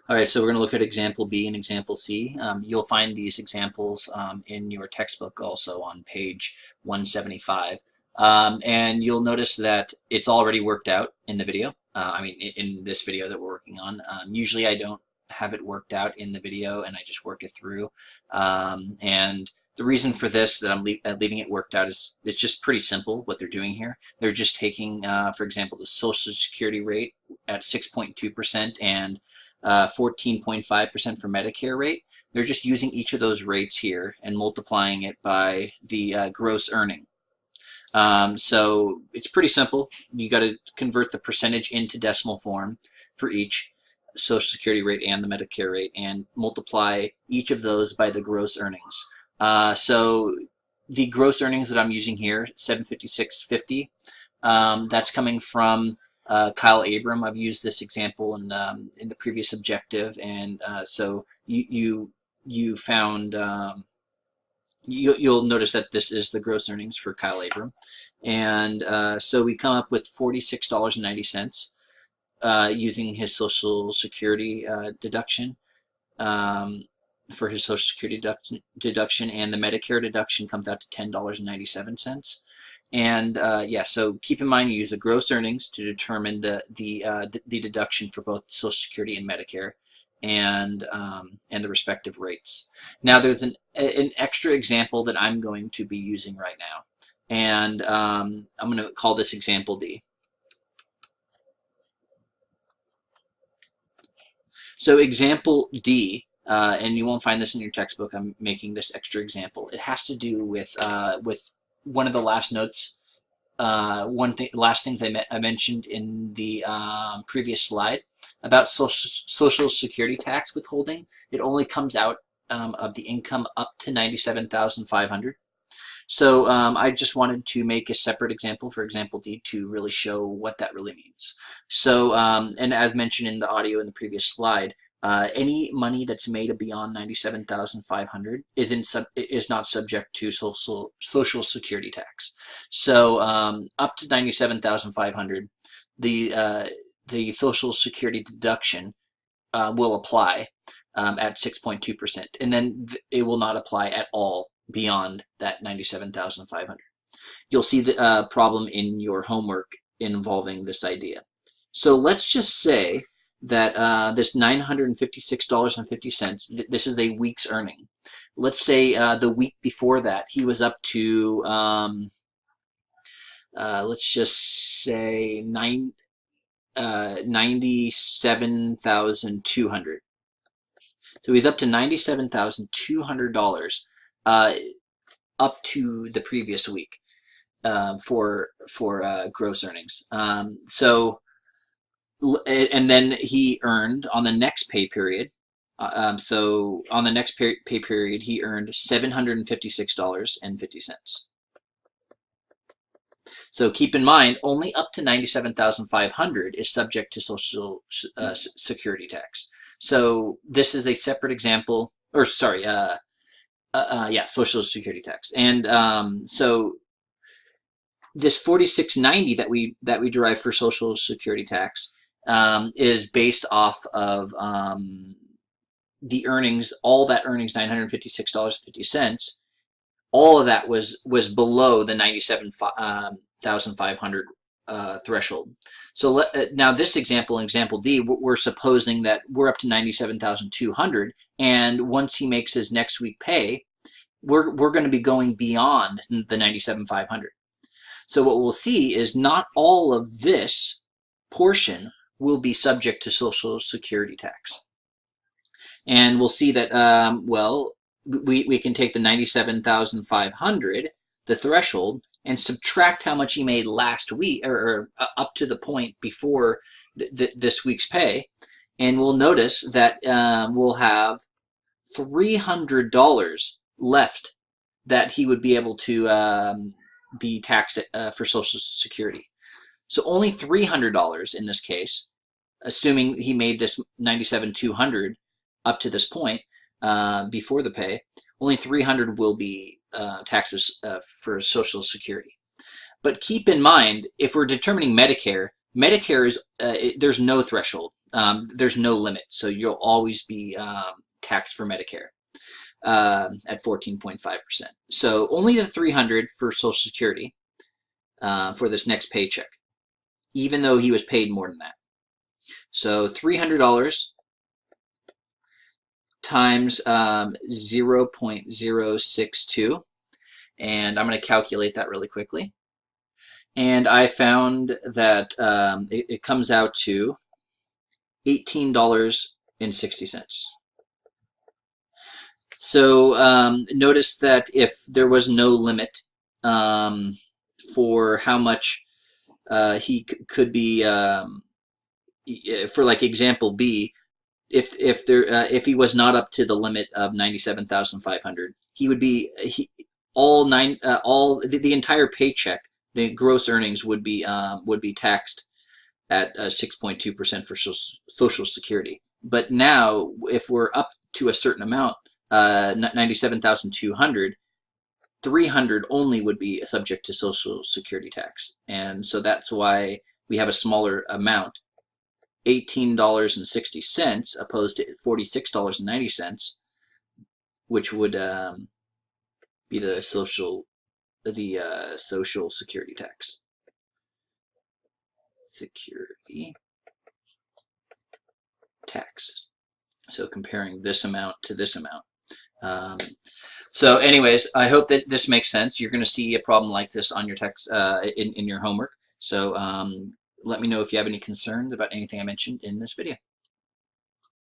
All right, so we're going to look at example B and example C. You'll find these examples in your textbook also on page 175. And you'll notice that it's already worked out in the video. In this video that we're working on. Usually I don't have it worked out in the video and I just work it through. And the reason for this, that I'm leaving it worked out, is it's just pretty simple what they're doing here. They're just taking, for example, the Social Security rate at 6.2% and 14.5% for Medicare rate. They're just using each of those rates here and multiplying it by the gross earning. So it's pretty simple. You got to convert the percentage into decimal form for each Social Security rate and the Medicare rate and multiply each of those by the gross earnings. So the gross earnings that I'm using here, $756.50, that's coming from Kyle Abram. I've used this example in the previous objective, and so you found you'll notice that this is the gross earnings for Kyle Abram, and so we come up with $46.90 using his Social Security deduction. For his Social Security deduction, and the Medicare deduction comes out to $10.97. And yeah, so keep in mind you use the gross earnings to determine the deduction for both Social Security and Medicare, and the respective rates. Now there's an extra example that I'm going to be using right now, and I'm going to call this example D. So example D. And you won't find this in your textbook. I'm making this extra example. It has to do with one of the last notes. Last things I mentioned in the previous slide about Social Security tax withholding. It only comes out of the income up to $97,500. So I just wanted to make a separate example for example D to really show what that really means. So, and as mentioned in the audio in the previous slide, any money that's made beyond $97,500 is not subject to Social Security tax. So up to $97,500, the Social Security deduction will apply at 6.2%, and then it will not apply at all beyond that $97,500. You'll see the problem in your homework involving this idea. So let's just say that this $956.50, this is a week's earning. Let's say the week before that he was up to, let's just say 97,200. So he's up to $97,200 up to the previous week for gross earnings. And then he earned on the next pay period. So on the next pay period, he earned $756.50. So keep in mind, only up to $97,500 is subject to Social Security tax. So this is a separate example, or sorry, yeah, Social Security tax. And so this $46.90 that we derive for Social Security tax is based off of the earnings, all that earnings, $956.50. All of that was below the $97,500 threshold. So now this example, in example D, we're supposing that we're up to $97,200, and once he makes his next week pay, we're going to be going beyond the $97,500. So what we'll see is not all of this portion will be subject to Social Security tax. And we'll see that, well, we can take the $97,500, the threshold, and subtract how much he made last week, or up to the point before this week's pay, and we'll notice that we'll have $300 left that he would be able to be taxed for Social Security. So only $300 in this case, assuming he made this $97,200 up to this point before the pay, only $300 will be taxes for Social Security. But keep in mind, if we're determining Medicare, Medicare is there's no threshold. there's no limit, so you'll always be taxed for Medicare at 14.5%. So only the $300 for Social Security for this next paycheck, even though he was paid more than that. So $300 times 0.062, and I'm going to calculate that really quickly. And I found that it comes out to $18.60. So notice that if there was no limit for how much he could be, for like example B, if he was not up to the limit of 97,500, he would be the entire paycheck, the gross earnings would be taxed at 6.2% for Social Security. But now, if we're up to a certain amount, 97,200, 300 only would be subject to Social Security tax, and so that's why we have a smaller amount, $18.60 opposed to $46.90, which would be the Social Security tax. Security tax. So comparing this amount to this amount. So anyways, I hope that this makes sense. You're going to see a problem like this on your text in your homework. So let me know if you have any concerns about anything I mentioned in this video.